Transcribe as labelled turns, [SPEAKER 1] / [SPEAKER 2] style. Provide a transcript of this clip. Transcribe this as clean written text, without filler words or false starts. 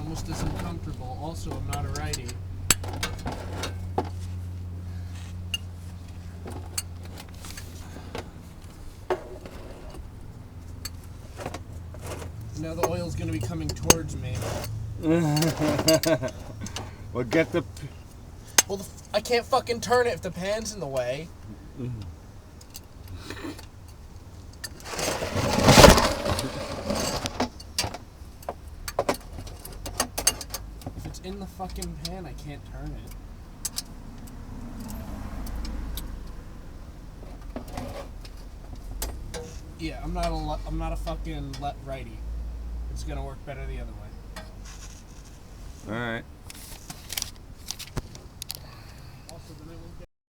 [SPEAKER 1] almost as uncomfortable. Also, I'm not a righty. Now the oil's going to be coming towards me.
[SPEAKER 2] Well, get the...
[SPEAKER 1] Well, I can't fucking turn it if the pan's in the way. If it's in the fucking pan, I can't turn it. Yeah, I'm not a fucking righty. It's gonna work better the other way.
[SPEAKER 2] All right.